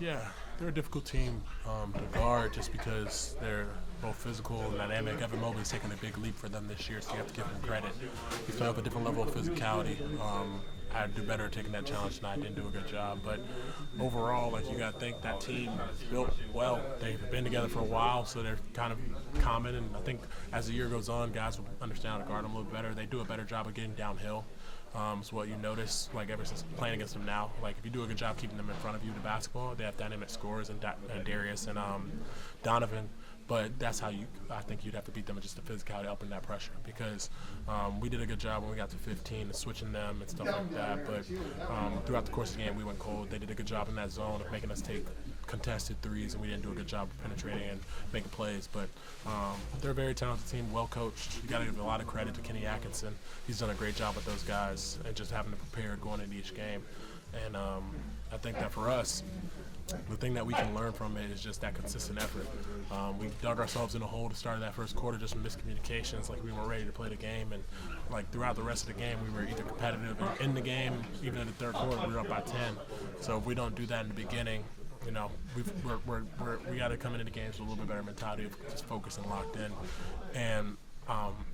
Yeah, they're a difficult team to guard just because they're both physical and dynamic. Evan Mobley's taken a big leap for them this year, so you have to give him credit. He's playing with a different level of physicality. I'd do better taking that challenge tonight. Didn't do a good job, but overall, like you got to think that team is built well. They've been together for a while, so they're kind of common. And I think as the year goes on, guys will understand how to guard them a little better. They do a better job of getting downhill. Is what you notice, like ever since playing against them now. Like if you do a good job keeping them in front of you, the basketball, they have dynamic scorers and Darius and Donovan. But that's how I think you'd have to beat them with just the physicality up in that pressure because we did a good job when we got to 15 and switching them and stuff like that. But throughout the course of the game, we went cold. They did a good job in that zone of making us take contested threes, and we didn't do a good job of penetrating and making plays. But they're a very talented team, well coached. You got to give a lot of credit to Kenny Atkinson. He's done a great job with those guys and just having to prepare going into each game. And I think that for us, the thing that we can learn from it is just that consistent effort. We dug ourselves in a hole to start that first quarter, just from miscommunications. Like we weren't ready to play the game, and like throughout the rest of the game, we were either competitive in the game, even in the third quarter, we were up by 10. So if we don't do that in the beginning, you know, we got to come into the games with a little bit better mentality of just focused and locked in. And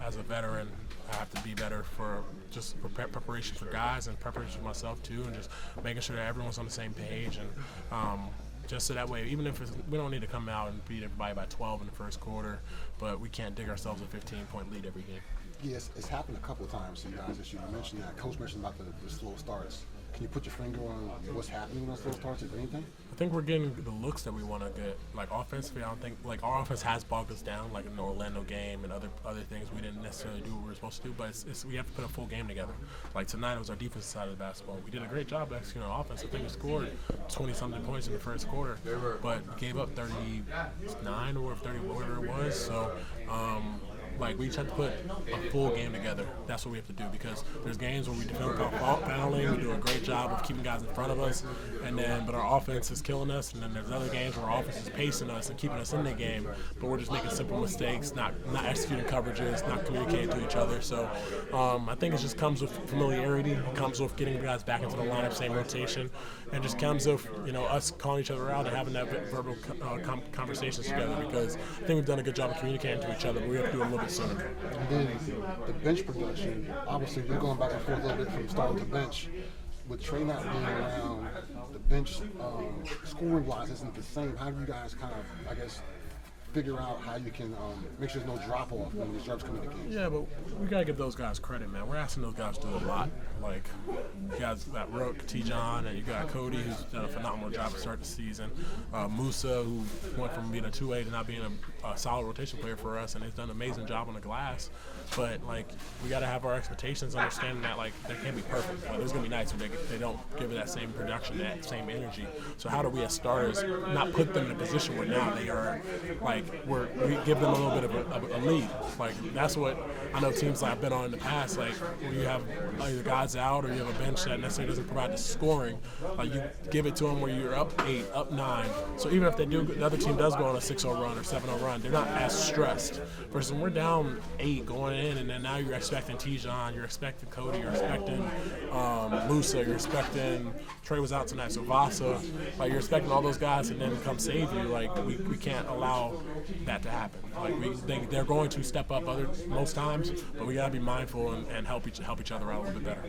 as a veteran, I have to be better for just preparation for guys and preparation for myself too, and just making sure that everyone's on the same page. And just so that way, even if we don't need to come out and beat everybody by 12 in the first quarter, but we can't dig ourselves a 15-point lead every game. Yes, it's happened a couple of times to you guys. As you mentioned that, Coach mentioned about the slow starts. Can you put your finger on what's happening in those slow starts, if anything? I think we're getting the looks that we want to get. Like offensively, I don't think like our offense has bogged us down, like in the Orlando game and other things. We didn't necessarily do what we were supposed to do, but we have to put a full game together. Like tonight, it was our defensive side of the basketball. We did a great job executing our offense. I think we scored 20-something points in the first quarter, but gave up 39 or 30, whatever it was. So. Like we just have to put a full game together. That's what we have to do because there's games where we defend without fouling. We do a great job of keeping guys in front of us, but our offense is killing us. And then there's other games where our offense is pacing us and keeping us in the game, but we're just making simple mistakes, not executing coverages, not communicating to each other. So I think it just comes with familiarity. It comes with getting guys back into the lineup, same rotation, and just comes with us calling each other out and having that verbal conversations together because I think we've done a good job of communicating to each other, but we have to do a little bit. And then the bench production, obviously you're going back and forth a little bit from starting to bench. With Trey not being around, the bench scoring-wise isn't the same. How do you guys kind of, I guess, figure out how you can make sure there's no drop-off when the reserves come in the game? Yeah, but we got to give those guys credit, man. We're asking those guys to do a lot. Like, you guys got Rook, T-John, and you got Cody, who's done a phenomenal job to start the season. Musa, who went from being a 2A to not being a solid rotation player for us, and he's done an amazing job on the glass. But, like, we got to have our expectations, understanding that, like, they can't be perfect. Like, there's going to be nights where they don't give it that same production, that same energy. So how do we as starters not put them in a position where now they are, like, we give them a little bit of a lead. Like, that's what I know teams like I've been on in the past, like, where you have either guys out or you have a bench that necessarily doesn't provide the scoring. Like, you give it to them where you're up 8, up 9. So even if the other team does go on a 6-0 run or 7-0 run, they're not as stressed. Versus when we're down 8 going in, and then now you're expecting T-John, you're expecting Cody, you're expecting Musa, you're expecting Trey was out tonight, so Vasa. Like, you're expecting all those guys and then come save you. Like, we can't allow that to happen. Like, they're going to step up most times, but we got to be mindful and help each other out a little bit better.